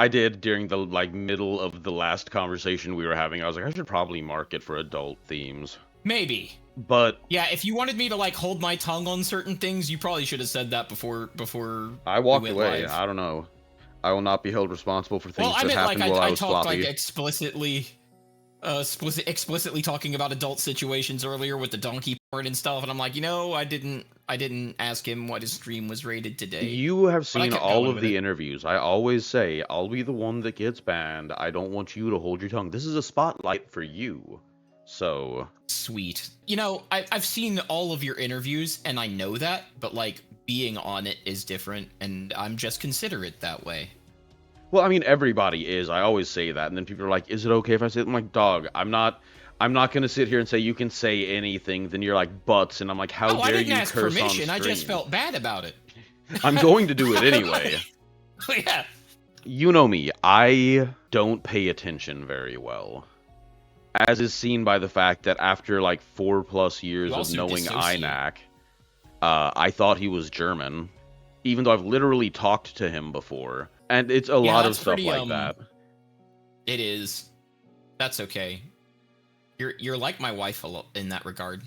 I did during the like middle of the last conversation we were having. I was like, I should probably mark it for adult themes. Maybe. But yeah, if you wanted me to like hold my tongue on certain things, you probably should have said that before I walked we went away. live. I don't know. I will not be held responsible for things that meant happened like while I I was talked sloppy. like explicitly talking about adult situations earlier with the donkey part and stuff, and I'm like, I didn't ask him what his stream was rated today. You have But I seen kept all going of with the it. interviews. I always say, I'll be the one that gets banned. I don't want you to hold your tongue. This is a spotlight for you. So, Sweet. I've seen all of your interviews, and I know that, but like being on it is different, and I'm just considerate that way. well, I mean, everybody is. I always say that, and then people are like, "Is it okay if I say it?" I'm like, "Dog, I'm not gonna sit here and say you can say anything." Then you're like, "Butts," and I'm like, "How I dare didn't you ask curse on permission. I just stream?" felt bad about it. I'm going to do it anyway. Yeah. You know me. I don't pay attention very well, as is seen by the fact that after like 4+ years You of also knowing dissociate. INAC, I thought he was German, even though I've literally talked to him before. And it's a lot of stuff like that. It is. That's okay. You're like my wife a lot in that regard.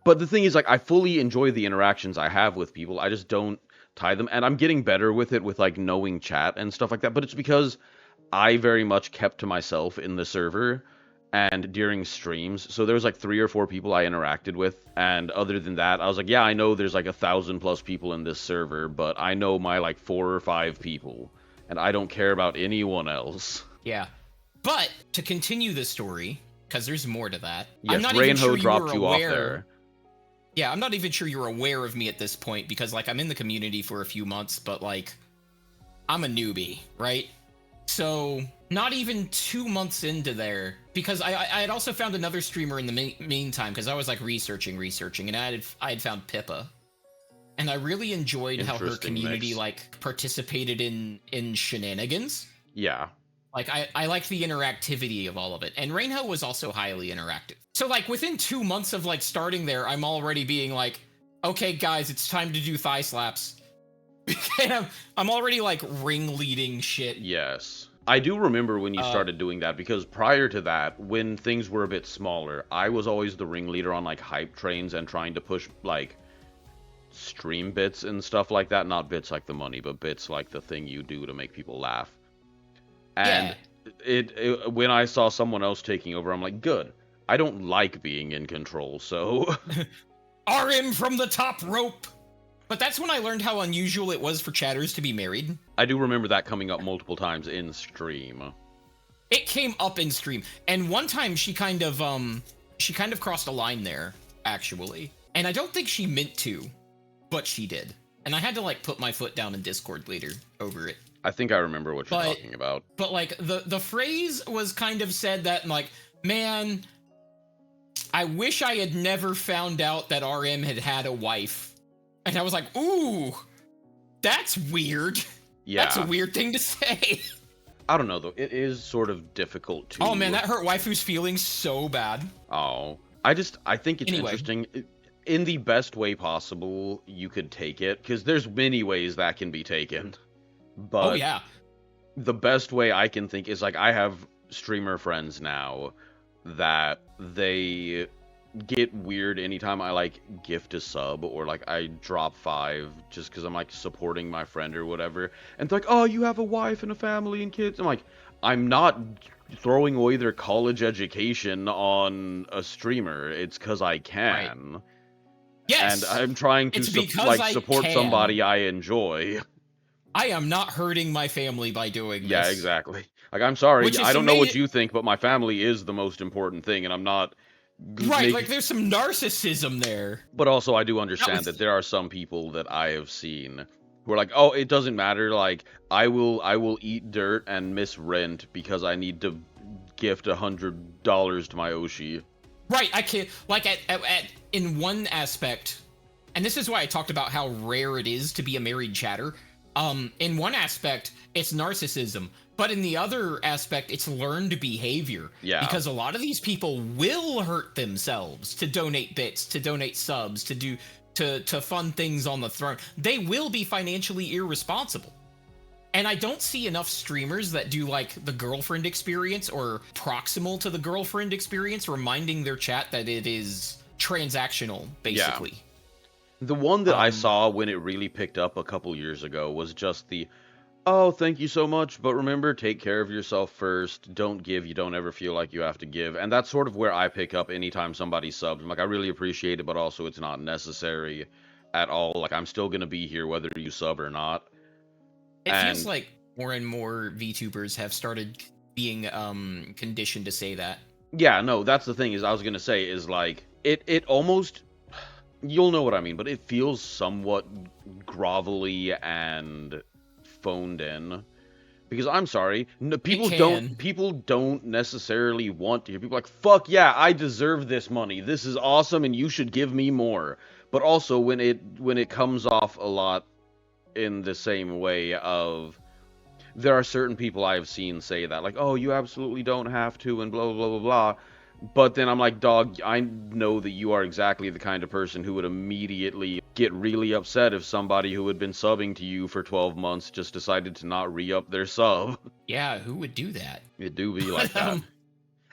But the thing is, like, I fully enjoy the interactions I have with people. I just don't tie them, and I'm getting better with it with like knowing chat and stuff like that. But it's because I very much kept to myself in the server and during streams. So there was like 3 or 4 people I interacted with, and other than that, I was like, yeah, I know there's like 1,000+ people in this server, but I know my like 4 or 5 people, and I don't care about anyone else. Yeah. But to continue the story, because there's more to that. Yes, I'm not even sure dropped you off aware. there. Yeah, I'm not even sure you're aware of me at this point because, like, I'm in the community for a few months, but, like, I'm a newbie, right? So, not even 2 months into there, because I had also found another streamer in the meantime, because I was, like, researching, and I had found Pippa. And I really enjoyed how her community, like, participated in shenanigans. Yeah. Like, I liked the interactivity of all of it. And Rainho was also highly interactive. So, like, within 2 months of, like, starting there, I'm already being like, okay, guys, it's time to do thigh slaps. And I'm already, like, ringleading shit. Yes. I do remember when you started doing that, because prior to that, when things were a bit smaller, I was always the ringleader on, like, hype trains and trying to push, like, stream bits and stuff like that. Not bits like the money, but bits like the thing you do to make people laugh. And it when I saw someone else taking over, I'm like, good. I don't like being in control, so... RM from the top rope! But that's when I learned how unusual it was for chatters to be married. I do remember that coming up multiple times in stream. It came up in stream, and one time she kind of crossed a line there, actually. And I don't think she meant to, but she did. And I had to, like, put my foot down in Discord later over it. I think I remember what you're talking about. But, like, the phrase was kind of said that, like, man, I wish I had never found out that RM had a wife. And I was like, ooh, that's weird. Yeah. That's a weird thing to say. I don't know, though. It is sort of difficult to... Oh, man, that hurt waifu's feelings so bad. Oh. I think it's interesting. In the best way possible, you could take it, because there's many ways that can be taken. But oh, yeah. The best way I can think is, like, I have streamer friends now that they get weird anytime I, like, gift a sub or, like, I drop 5 just because I'm, like, supporting my friend or whatever. And they're like, oh, you have a wife and a family and kids. I'm like, I'm not throwing away their college education on a streamer. It's because I can. Right. Yes! And I'm trying to, support somebody I enjoy. I am not hurting my family by doing this. Yeah, exactly. Like, I'm sorry, I don't know what you think, but my family is the most important thing, and I'm not... Right, like, there's some narcissism there. But also, I do understand that there are some people that I have seen who are like, oh, it doesn't matter, like, I will eat dirt and miss rent because I need to gift $100 to my Oshi. Right, I can't, like, in one aspect, and this is why I talked about how rare it is to be a married chatter. In one aspect, it's narcissism, but in the other aspect, it's learned behavior. Yeah. Because a lot of these people will hurt themselves to donate bits, to donate subs, to fund things on the throne. They will be financially irresponsible. And I don't see enough streamers that do like the girlfriend experience or proximal to the girlfriend experience, reminding their chat that it is transactional, basically. Yeah. The one that I Um, saw when it really picked up a couple years ago was just the, oh, thank you so much, but remember, take care of yourself first. Don't give. You don't ever feel like you have to give. And that's sort of where I pick up anytime somebody subs. I'm like, I really appreciate it, but also it's not necessary at all. Like, I'm still going to be here whether you sub or not. it feels And like more and more VTubers have started being conditioned to say that. yeah, no, that's the thing is I was going to say is like, it almost, you'll know what I mean, but it feels somewhat grovelly and phoned in. Because I'm sorry, people don't necessarily want to hear people like, fuck yeah, I deserve this money. This is awesome and you should give me more. But also when it comes off a lot in the same way of, there are certain people I have seen say that, like, oh, you absolutely don't have to and blah blah blah blah. But then I'm like, dog, I know that you are exactly the kind of person who would immediately get really upset if somebody who had been subbing to you for 12 months just decided to not re-up their sub. Yeah, who would do that? It do be like that. Um,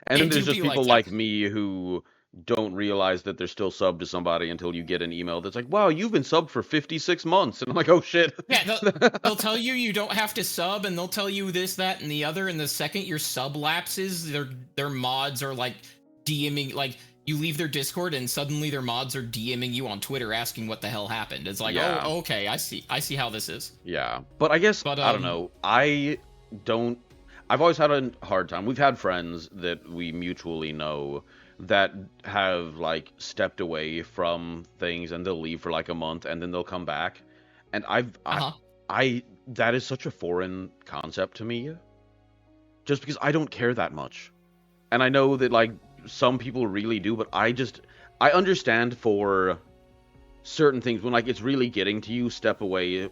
And then it do there's just be like people that. like me who don't realize that they're still subbed to somebody until you get an email that's like, wow, you've been subbed for 56 months. And I'm like, oh shit. Yeah, they'll tell you you don't have to sub, and they'll tell you this, that, and the other. And the second your sub lapses, their mods are like DMing, like you leave their Discord, and suddenly their mods are DMing you on Twitter asking what the hell happened. It's like, Yeah. oh, okay, I see how this is. Yeah. But I guess, But I don't know. I've always had a hard time. We've had friends that we mutually know that have like stepped away from things and they'll leave for like a month and then they'll come back. And I that is such a foreign concept to me just because I don't care that much. And I know that like some people really do, but I understand for certain things when like it's really getting to you, step away,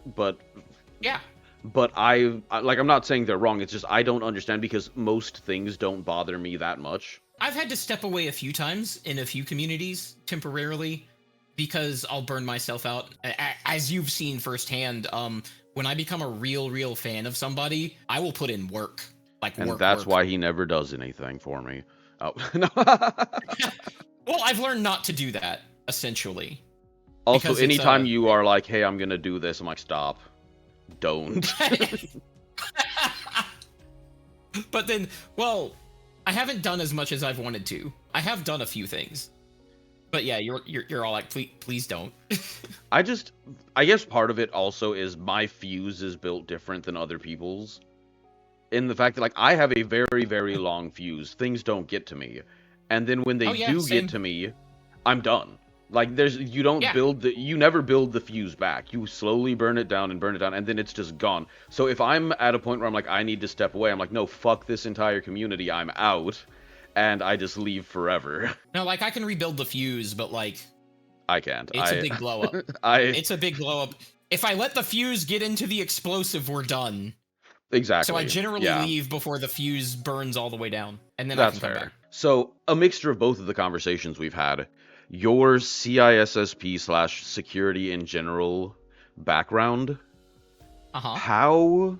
yeah, but like, I'm not saying they're wrong, it's just I don't understand because most things don't bother me that much. I've had to step away a few times in a few communities temporarily because I'll burn myself out. As you've seen firsthand, when I become a real fan of somebody, I will put in work. Like And work, that's work. why he never does anything for me. Oh, no. Well, I've learned not to do that, essentially. Also, Because anytime you are like, hey, I'm gonna do this, I'm like, stop. Don't. But then, well, I haven't done as much as I've wanted to. I have done a few things. But yeah, you're all like, please don't. I guess part of it also is my fuse is built different than other people's. In the fact that, like, I have a very, very long fuse. Things don't get to me. And then when they do same. get to me, I'm done. Like, you never build the fuse back. You slowly burn it down, and then it's just gone. So if I'm at a point where I'm like, I need to step away, I'm like, no, fuck this entire community, I'm out. And I just leave forever. No, like, I can rebuild the fuse, but, like... I can't. It's a big blow up. It's a big blow up. If I let the fuse get into the explosive, we're done. Exactly. So I generally leave before the fuse burns all the way down, and then That's I can come fair. back. So, a mixture of both of the conversations we've had, your CISSP / security in general background, how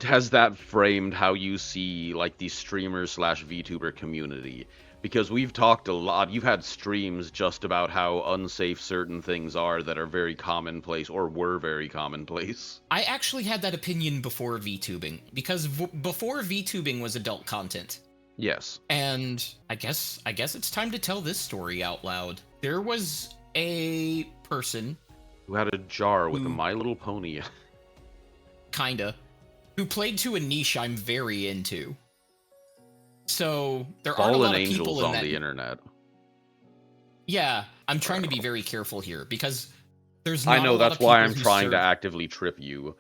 has that framed how you see, like, the streamer / VTuber community? Because we've talked a lot, you've had streams just about how unsafe certain things are that are very commonplace, or were very commonplace. I actually had that opinion before VTubing, because before VTubing was adult content. Yes. And I guess it's time to tell this story out loud. There was a person who had a jar with a My Little Pony. Kinda. Who played to a niche I'm very into. So there aren't a lot of people on the internet. Yeah, I'm trying to be very careful here because there's not I know, that's why I'm trying to actively trip you.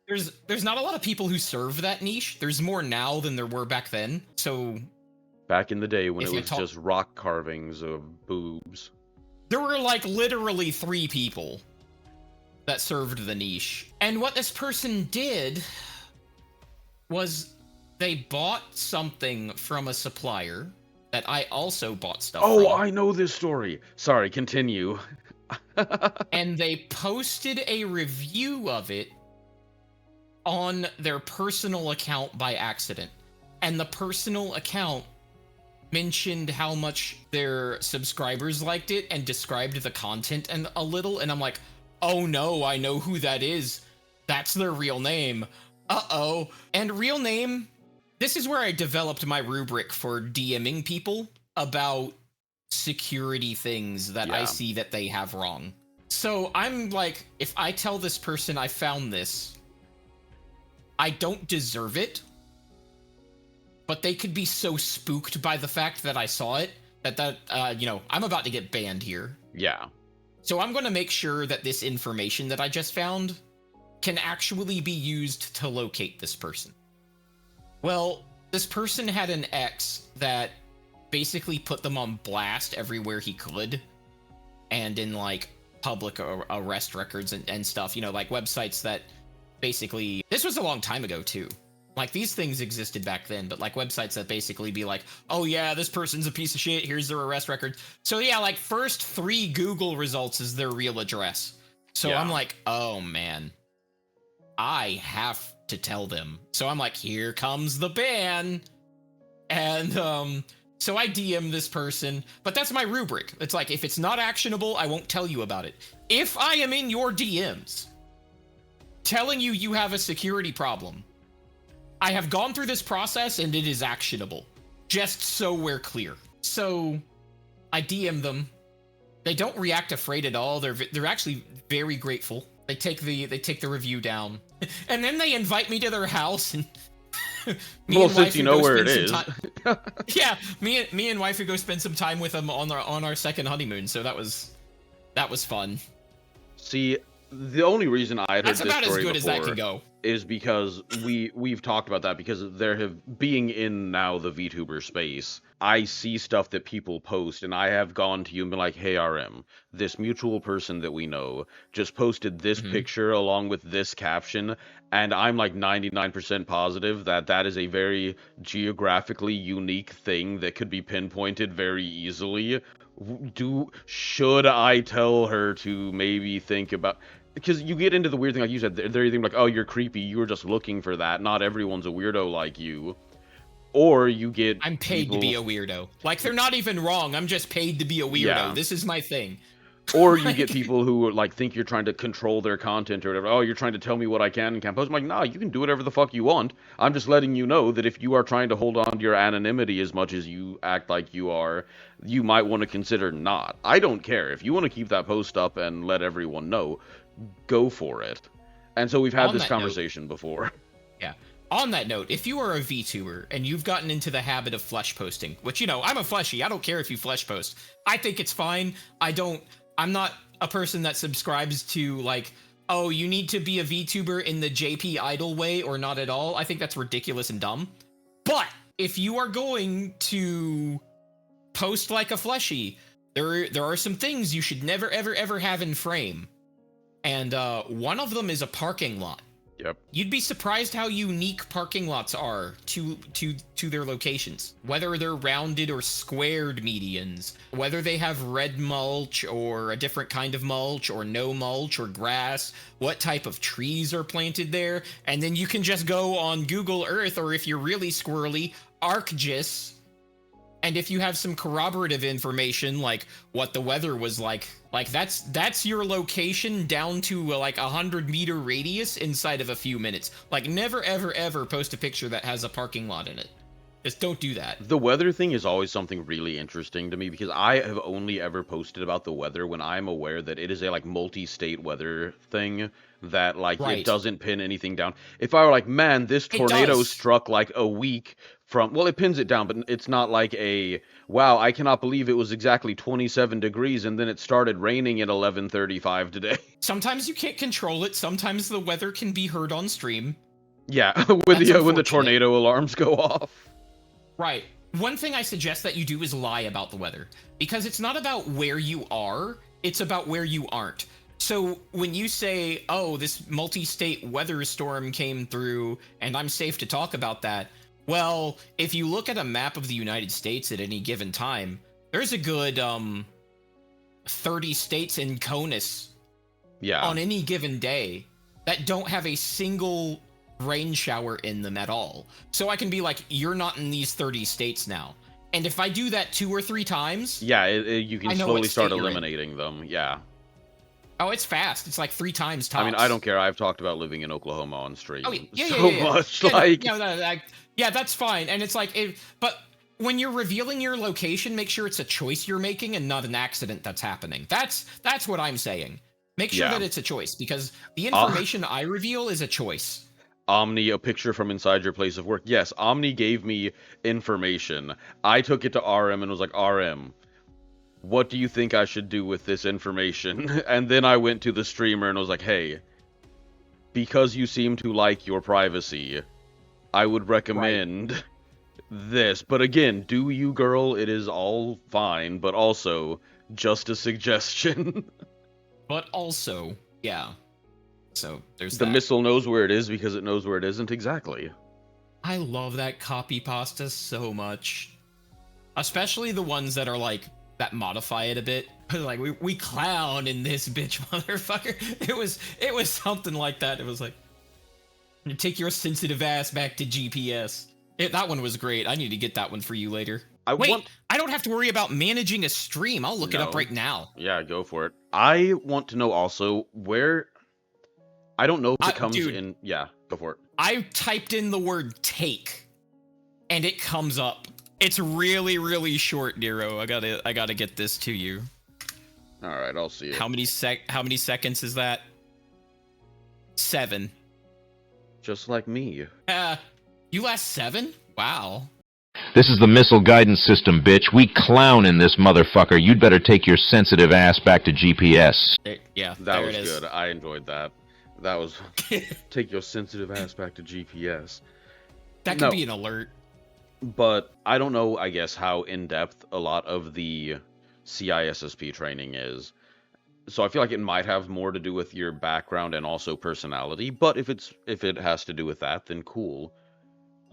There's not a lot of people who serve that niche. There's more now than there were back then. So back in the day when it was just rock carvings of boobs. There were like literally 3 people that served the niche. And what this person did was they bought something from a supplier that I also bought stuff from. Oh, I know this story. Sorry, continue. And they posted a review of it on their personal account by accident. And the personal account mentioned how much their subscribers liked it and described the content and a little. And I'm like, oh no, I know who that is. That's their real name. Uh-oh. And real name, this is where I developed my rubric for DMing people about security things that I see that they have wrong. So I'm like, if I tell this person I found this, I don't deserve it, but they could be so spooked by the fact that I saw it that I'm about to get banned here. Yeah. So I'm going to make sure that this information that I just found can actually be used to locate this person. Well, this person had an ex that basically put them on blast everywhere he could, and in like public arrest records and stuff, like websites that basically, this was a long time ago too. Like, these things existed back then, but like websites that basically be like, oh yeah, this person's a piece of shit, here's their arrest record. So yeah, like first 3 Google results is their real address. So I'm like, oh man, I have to tell them. So I'm like, here comes the ban. And so I DM this person, but that's my rubric. It's like, if it's not actionable, I won't tell you about it. If I am in your DMs telling you you have a security problem, I have gone through this process and it is actionable. Just so we're clear. So I DM them. They don't react afraid at all. They're actually very grateful. They take the review down, and then they invite me to their house. And well, since you know where it is, yeah, me and wife would go spend some time with them on our second honeymoon. So that was fun. See, the only reason I had heard this story about as good before as that can go is because we've talked about that, because being in now the VTuber space, I see stuff that people post, and I have gone to you and been like, hey RM, this mutual person that we know just posted this picture along with this caption, and I'm like 99% positive that that is a very geographically unique thing that could be pinpointed very easily. Should I tell her to maybe think about... Because you get into the weird thing, like you said, they're either like, oh, you're creepy, you were just looking for that, not everyone's a weirdo like you. Or you get... I'm paid to be a weirdo. Like, they're not even wrong, I'm just paid to be a weirdo. Yeah. This is my thing. Or you get people who like think you're trying to control their content or whatever. Oh, you're trying to tell me what I can and can't post. I'm like, nah, you can do whatever the fuck you want. I'm just letting you know that if you are trying to hold on to your anonymity as much as you act like you are, you might want to consider not. I don't care. If you want to keep that post up and let everyone know, go for it. And so we've had this conversation before. Yeah. On that note, if you are a VTuber and you've gotten into the habit of flesh posting, which, I'm a fleshy, I don't care if you flesh post. I think it's fine. I'm not a person that subscribes to like, oh, you need to be a VTuber in the JP Idol way or not at all. I think that's ridiculous and dumb. But if you are going to post like a fleshy, there are some things you should never, ever, ever have in frame. And one of them is a parking lot. Yep. You'd be surprised how unique parking lots are to their locations. Whether they're rounded or squared medians, whether they have red mulch or a different kind of mulch or no mulch or grass, what type of trees are planted there, and then you can just go on Google Earth, or if you're really squirrely, ArcGIS. And if you have some corroborative information, like what the weather was like that's your location down to like 100-meter radius inside of a few minutes. Like, never, ever, ever post a picture that has a parking lot in it. Just don't do that. The weather thing is always something really interesting to me, because I have only ever posted about the weather when I'm aware that it is a like multi-state weather thing that like it doesn't pin anything down. If I were like, man, this tornado struck like a week from, well, it pins it down, but it's not like a, wow, I cannot believe it was exactly 27 degrees and then it started raining at 11:35 today. Sometimes you can't control it. Sometimes the weather can be heard on stream. Yeah, when the tornado alarms go off. Right. One thing I suggest that you do is lie about the weather, because it's not about where you are, it's about where you aren't. So when you say, oh, this multi-state weather storm came through and I'm safe to talk about that, well, if you look at a map of the United States at any given time, there's a good 30 states in CONUS on any given day that don't have a single rain shower in them at all. So I can be like, you're not in these 30 states now. And if I do that 2 or 3 times, Yeah, you can I know what slowly start state you're in. eliminating them. Yeah. Oh, it's fast. It's like 3 times tops. I mean, I don't care. I've talked about living in Oklahoma on stream Oh, yeah, so much. Like, yeah, that's fine. And it's like, but when you're revealing your location, make sure it's a choice you're making and not an accident that's happening. That's what I'm saying. Make sure that it's a choice, because the information I reveal is a choice. Omni, a picture from inside your place of work. Yes, Omni gave me information. I took it to RM and was like, RM, what do you think I should do with this information? And then I went to the streamer and was like, hey, because you seem to like your privacy, I would recommend this. But again, do you, girl? It is all fine, but also just a suggestion. But also, yeah. So there's the missile knows where it is because it knows where it isn't. Exactly. I love that copy pasta so much, especially the ones that are like that modify it a bit. Like we clown in this bitch, motherfucker. It was something like that. It was like, take your sensitive ass back to GPS. That one was great. I need to get that one for you later. I don't have to worry about managing a stream. I'll look it up right now. Yeah, go for it. I want to know also where. I don't know if it comes in. Yeah, go for it. I typed in the word take, and it comes up. It's really, really short, Nero. I gotta get this to you. All right, I'll see it. How many seconds is that? 7. Just like me. You last 7? Wow. This is the missile guidance system, bitch. We clown in this motherfucker. You'd better take your sensitive ass back to GPS. Yeah, that was good. I enjoyed that. That was take your sensitive ass back to GPS. That could be an alert. But I don't know, I guess, how in-depth a lot of the CISSP training is. So I feel like it might have more to do with your background and also personality. But if it has to do with that, then cool.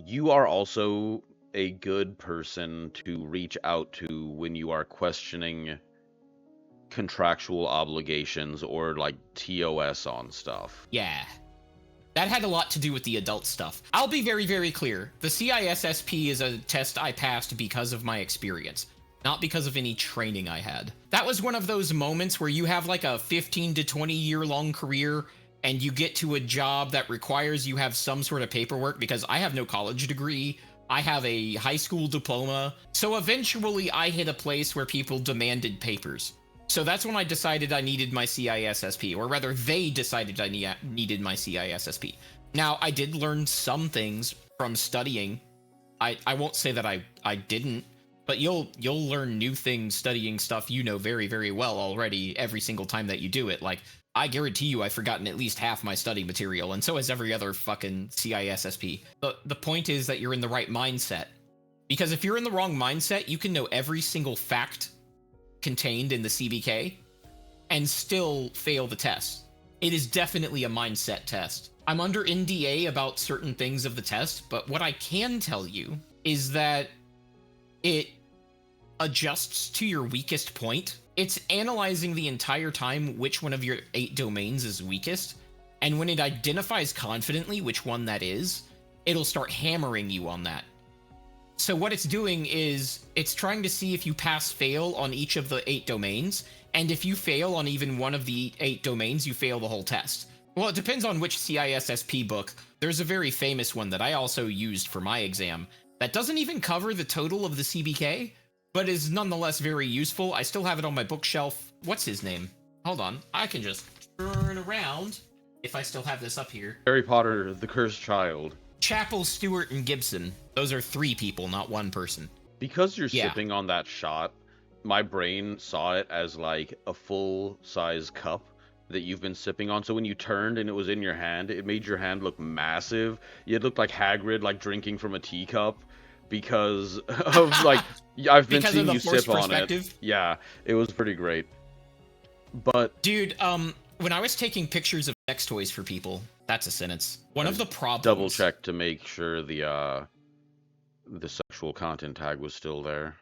You are also a good person to reach out to when you are questioning contractual obligations or like TOS on stuff. Yeah. That had a lot to do with the adult stuff. I'll be very, very clear. The CISSP is a test I passed because of my experience, not because of any training I had. That was one of those moments where you have like a 15 to 20 year long career and you get to a job that requires you have some sort of paperwork, because I have no college degree. I have a high school diploma. So eventually I hit a place where people demanded papers. So that's when I decided I needed my CISSP, or rather they decided I needed my CISSP. Now, I did learn some things from studying. I won't say that I didn't, but you'll learn new things studying stuff you know very, very well already every single time that you do it. Like, I guarantee you I've forgotten at least half my study material, and so has every other fucking CISSP. The point is that you're in the right mindset. Because if you're in the wrong mindset, you can know every single fact contained in the CBK and still fail the test. It is definitely a mindset test. I'm under NDA about certain things of the test, but what I can tell you is that it adjusts to your weakest point. It's analyzing the entire time which one of your 8 domains is weakest, and when it identifies confidently which one that is, it'll start hammering you on that. So what it's doing is it's trying to see if you pass-fail on each of the 8 domains, and if you fail on even one of the 8 domains, you fail the whole test. Well, it depends on which CISSP book. There's a very famous one that I also used for my exam that doesn't even cover the total of the CBK, but is nonetheless very useful. I still have it on my bookshelf. What's his name? Hold on. I can just turn around if I still have this up here. Harry Potter, the Cursed Child. Chappell, Stewart, and Gibson. Those are 3 people, not 1 person. Because you're sipping on that shot, my brain saw it as like a full-size cup that you've been sipping on. So when you turned and it was in your hand, it made your hand look massive. It looked like Hagrid, like drinking from a teacup, because of like I've been seeing you sip on it. Yeah, it was pretty great. But dude, when I was taking pictures of sex toys for people, that's a sentence. One of the problems. Double check to make sure the sexual content tag was still there.